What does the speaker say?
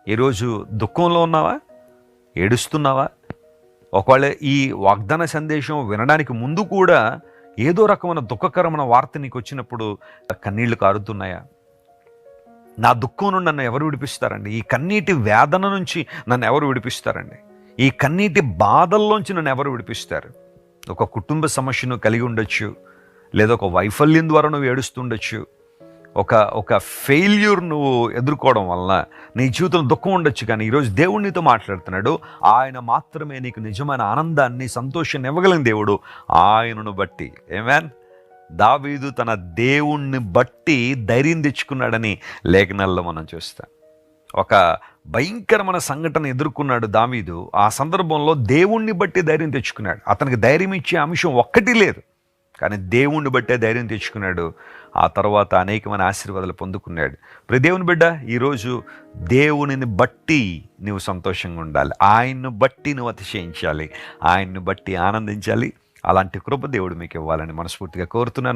ఈరోజు దుఃఖంలో ఉన్నావా? ఏడుస్తున్నావా? ఒకవేళ ఈ వాగ్దాన సందేశం వినడానికి ముందు కూడా ఏదో రకమైన దుఃఖకరమైన వార్త నీకు వచ్చినప్పుడు కన్నీళ్లు కారుతున్నాయా? నా దుఃఖం నుండి నన్ను ఎవరు విడిపిస్తారండి? ఈ కన్నీటి వేదన నుంచి నన్ను ఎవరు విడిపిస్తారండి? ఈ కన్నీటి బాధల్లోంచి నన్ను ఎవరు విడిపిస్తారు? ఒక కుటుంబ సమస్యను కలిగి ఉండొచ్చు, లేదా ఒక వైఫల్యం ద్వారా నువ్వు ఏడుస్తుండొచ్చు, ఒక ఫెయిల్యూర్ నువ్వు ఎదుర్కోవడం వలన నీ జీవితంలో దుఃఖం ఉండొచ్చు. కానీ ఈరోజు దేవుడు నీతో మాట్లాడుతున్నాడు. ఆయన మాత్రమే నీకు నిజమైన ఆనందాన్ని, సంతోషాన్ని ఇవ్వగలిగిన దేవుడు. ఆయనను బట్టి ఆమేన్. దావీదు తన దేవుణ్ణి బట్టి ధైర్యం తెచ్చుకున్నాడని లేఖనాల్లో మనం చూస్తాం. ఒక భయంకరమైన సంఘటన ఎదుర్కొన్నాడు దావీదు. ఆ సందర్భంలో దేవుణ్ణి బట్టి ధైర్యం తెచ్చుకున్నాడు. అతనికి ధైర్యం ఇచ్చే అంశం ఒక్కటి లేదు, కానీ దేవుణ్ణి బట్టే ధైర్యం తెచ్చుకున్నాడు. ఆ తర్వాత అనేకమైన ఆశీర్వాదాలు పొందుకున్నాడు. ప్రియ దేవుని బిడ్డ, ఈరోజు దేవునిని బట్టి నువ్వు సంతోషంగా ఉండాలి. ఆయన్ను బట్టి నువ్వు అతిశయించాలి, ఆయన్ను బట్టి ఆనందించాలి. అలాంటి కృప దేవుడు మీకు ఇవ్వాలని మనస్ఫూర్తిగా కోరుతున్నాను.